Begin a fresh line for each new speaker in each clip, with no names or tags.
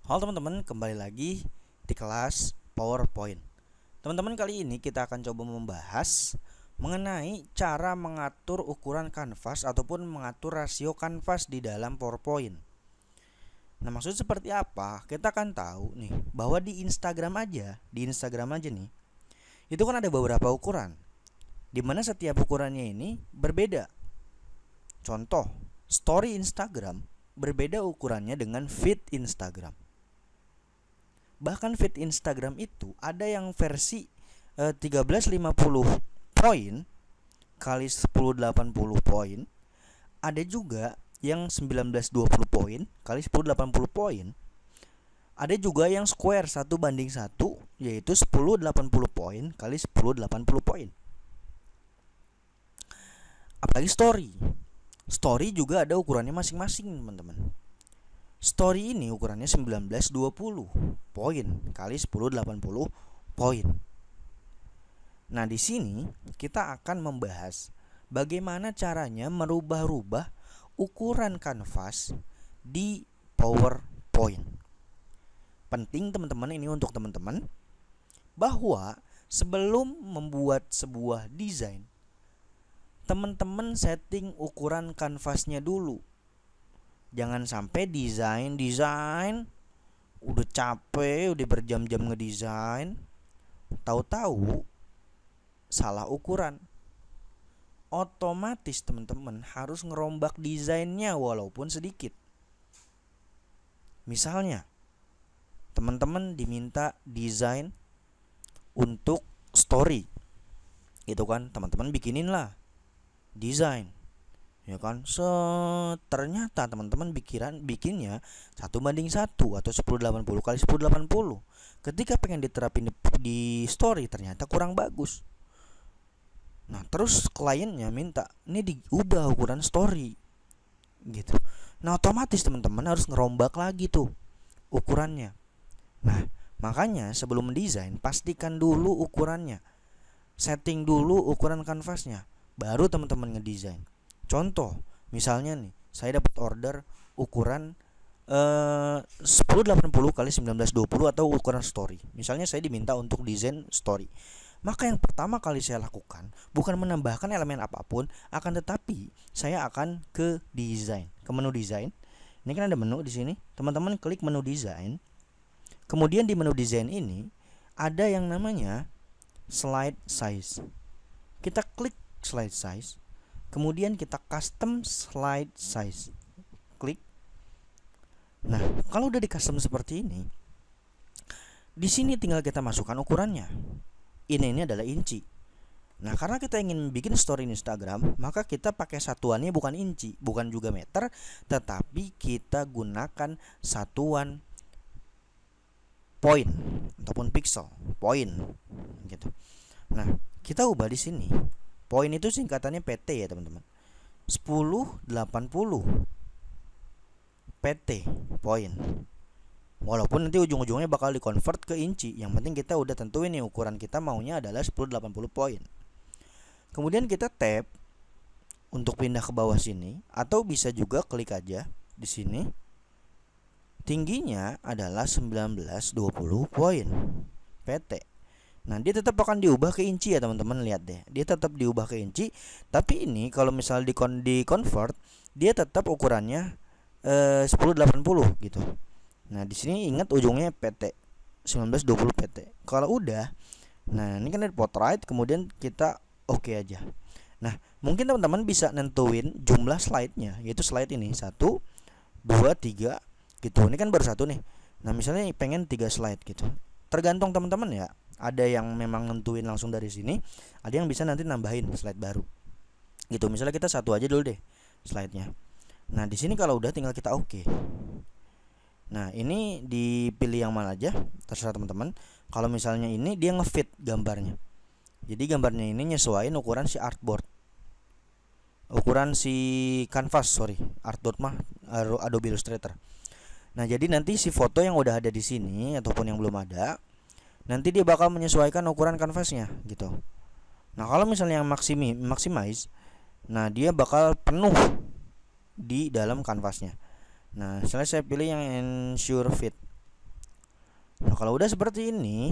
Halo teman-teman, kembali lagi di kelas PowerPoint. Teman-teman, kali ini kita akan coba membahas mengenai cara mengatur ukuran kanvas ataupun mengatur rasio kanvas di dalam PowerPoint. Nah, maksud seperti apa? Kita akan tahu nih bahwa di Instagram aja nih, itu kan ada beberapa ukuran, di mana setiap ukurannya ini berbeda. Contoh, story Instagram berbeda ukurannya dengan feed Instagram. Bahkan feed Instagram itu ada yang versi 1350 poin kali 1080 poin, ada juga yang 1920 poin kali 1080 poin, ada juga yang square 1:1, yaitu 1080 poin kali 1080 poin. Apalagi story juga ada ukurannya masing-masing, teman-teman. Story ini ukurannya 1920 poin kali 1080 poin. Nah, di sini kita akan membahas bagaimana caranya merubah-rubah ukuran kanvas di PowerPoint. Penting teman-teman, ini untuk teman-teman, bahwa sebelum membuat sebuah desain, teman-teman setting ukuran kanvasnya dulu. Jangan sampai desain udah capek, udah berjam-jam ngedesain, tahu-tahu salah ukuran. Otomatis teman-teman harus ngerombak desainnya walaupun sedikit. Misalnya, teman-teman diminta desain untuk story, itu kan teman-teman bikinin lah desain, ya kan. Ternyata teman-teman bikinnya 1:1 atau 1080 kali 1080. Ketika pengen diterapin di story ternyata kurang bagus. Nah, terus kliennya minta ini diubah ukuran story gitu. Nah, otomatis teman-teman harus ngerombak lagi tuh ukurannya. Nah, makanya sebelum mendesain pastikan dulu ukurannya. Setting dulu ukuran kanvasnya, baru teman-teman ngedesain. Contoh, misalnya nih, saya dapat order ukuran 1080 kali 1920 atau ukuran story. Misalnya saya diminta untuk desain story. Maka yang pertama kali saya lakukan bukan menambahkan elemen apapun, akan tetapi saya akan ke desain, ke menu desain. Ini kan ada menu di sini. Teman-teman klik menu desain. Kemudian di menu desain ini ada yang namanya slide size. Kita klik slide size. Kemudian kita custom slide size. Klik. Nah, kalau udah di custom seperti ini, di sini tinggal kita masukkan ukurannya. Ini adalah inci. Nah, karena kita ingin bikin story Instagram, maka kita pakai satuannya bukan inci, bukan juga meter, tetapi kita gunakan satuan poin ataupun pixel, poin gitu. Nah, kita ubah di sini. Poin itu singkatannya PT ya, teman-teman. 1080 PT poin. Walaupun nanti ujung-ujungnya bakal dikonvert ke inci, yang penting kita udah tentuin nih ukuran kita maunya adalah 1080 poin. Kemudian kita tap untuk pindah ke bawah sini, atau bisa juga klik aja di sini. Tingginya adalah 1920 poin PT. Nah, dia tetap akan diubah ke inci ya, teman-teman. Lihat deh, dia tetap diubah ke inci. Tapi ini kalau misal di convert, dia tetap ukurannya 1080 gitu. Nah, di sini ingat ujungnya PT 1920 PT. Kalau udah, nah ini kan ada portrait, kemudian kita oke aja. Nah, mungkin teman-teman bisa nentuin jumlah slide-nya, yaitu slide ini 1, 2, 3 gitu. Ini kan baru satu nih. Nah, misalnya pengen 3 slide gitu. Tergantung teman-teman ya. Ada yang memang nentuin langsung dari sini, ada yang bisa nanti nambahin slide baru. Gitu. Misalnya kita satu aja dulu deh slide-nya. Nah, di sini kalau udah tinggal kita oke. Nah, ini dipilih yang mana aja, terserah teman-teman. Kalau misalnya ini dia ngefit gambarnya. Jadi gambarnya ini nyesuaiin ukuran si artboard. Ukuran si canvas, artboard mah Adobe Illustrator. Nah, jadi nanti si foto yang udah ada di sini ataupun yang belum ada, nanti dia bakal menyesuaikan ukuran kanvasnya gitu. Nah, kalau misalnya yang maximize, nah dia bakal penuh di dalam kanvasnya. Nah, misalnya saya pilih yang ensure fit. Nah, kalau udah seperti ini,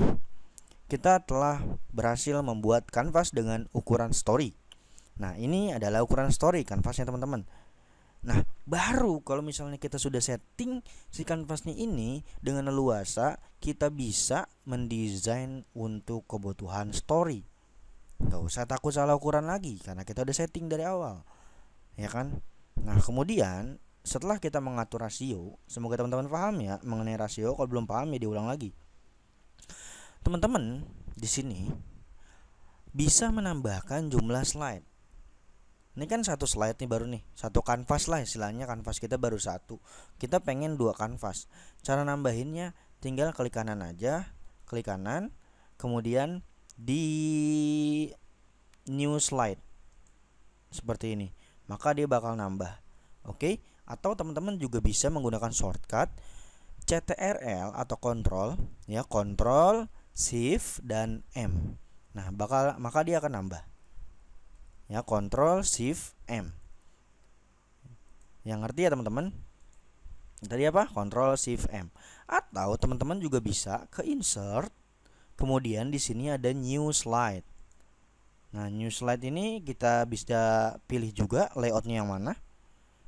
kita telah berhasil membuat kanvas dengan ukuran story. Nah, ini adalah ukuran story kanvasnya teman-teman. Nah, baru kalau misalnya kita sudah setting si kanvasnya ini dengan leluasa, kita bisa mendesain untuk kebutuhan story. Gak usah takut salah ukuran lagi karena kita udah setting dari awal, ya kan? Nah, kemudian setelah kita mengatur rasio, semoga teman-teman paham ya mengenai rasio. Kalau belum paham ya diulang lagi. Teman-teman di sini bisa menambahkan jumlah slide. Ini kan satu slide nih baru nih, satu kanvas lah istilahnya, kanvas kita baru satu. Kita pengen 2 kanvas. Cara nambahinnya tinggal klik kanan aja, klik kanan, kemudian di new slide seperti ini. Maka dia bakal nambah. Oke? Atau teman-teman juga bisa menggunakan shortcut CTRL atau Ctrl ya, Ctrl, Shift dan M. Nah, maka dia akan nambah. Ya, Ctrl Shift M. Yang ngerti ya teman-teman? Tadi apa? Ctrl Shift M. Atau teman-teman juga bisa ke insert, kemudian di sini ada new slide. Nah, new slide ini kita bisa pilih juga layoutnya yang mana.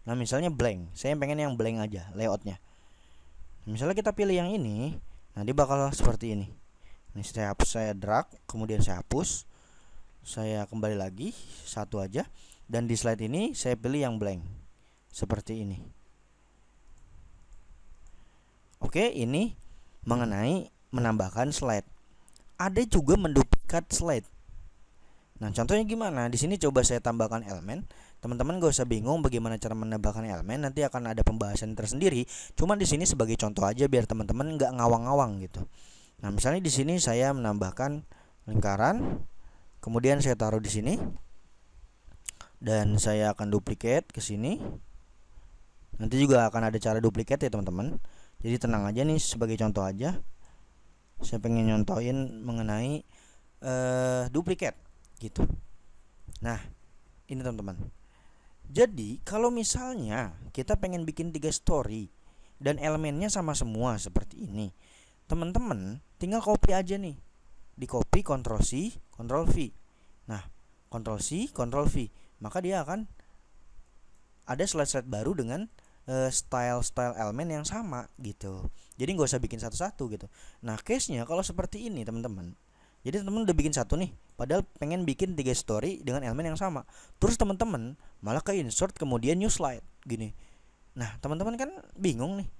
Nah, misalnya blank. Saya pengen yang blank aja layoutnya. Misalnya kita pilih yang ini, nah dia bakal seperti ini. Ini saya drag, kemudian saya hapus. Saya kembali lagi satu aja, dan di slide ini saya pilih yang blank seperti ini. Oke, ini mengenai menambahkan slide. Ada juga menduplikat slide. Nah, contohnya gimana? Di sini coba saya tambahkan elemen. Teman-teman gak usah bingung bagaimana cara menambahkan elemen, nanti akan ada pembahasan tersendiri. Cuma di sini sebagai contoh aja biar teman-teman nggak ngawang-ngawang gitu. Nah, misalnya di sini saya menambahkan lingkaran. Kemudian saya taruh di sini dan saya akan duplicate ke sini. Nanti juga akan ada cara duplicate ya teman-teman. Jadi tenang aja nih, sebagai contoh aja. Saya pengen nyontohin mengenai duplicate gitu. Nah, ini teman-teman. Jadi kalau misalnya kita pengen bikin 3 story dan elemennya sama semua seperti ini, teman-teman tinggal copy aja nih. Di copy, Ctrl C, Ctrl V. Nah, Ctrl C, Ctrl V. Maka dia akan ada slide-slide baru dengan style-style elemen yang sama gitu. Jadi nggak usah bikin satu-satu gitu. Nah, case-nya kalau seperti ini teman-teman. Jadi teman-teman udah bikin satu nih, padahal pengen bikin 3 story dengan elemen yang sama. Terus teman-teman malah ke insert kemudian new slide gini. Nah, teman-teman kan bingung nih.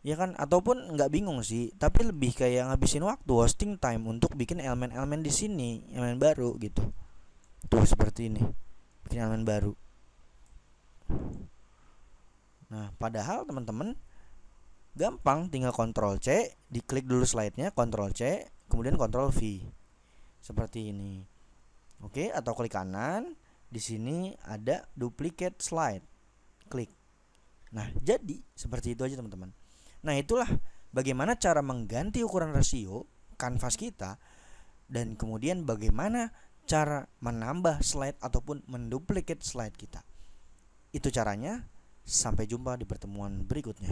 Ya kan, ataupun nggak bingung sih, tapi lebih kayak ngabisin waktu, wasting time untuk bikin elemen-elemen di sini, elemen baru gitu. Tuh seperti ini, bikin elemen baru. Nah, padahal teman-teman gampang, tinggal Ctrl C, diklik dulu slide-nya, Ctrl C, kemudian Ctrl V. Seperti ini. Oke, atau klik kanan, di sini ada duplicate slide. Klik. Nah, jadi seperti itu aja teman-teman. Nah, itulah bagaimana cara mengganti ukuran rasio kanvas kita, dan kemudian bagaimana cara menambah slide ataupun menduplicate slide kita. Itu caranya. Sampai jumpa di pertemuan berikutnya.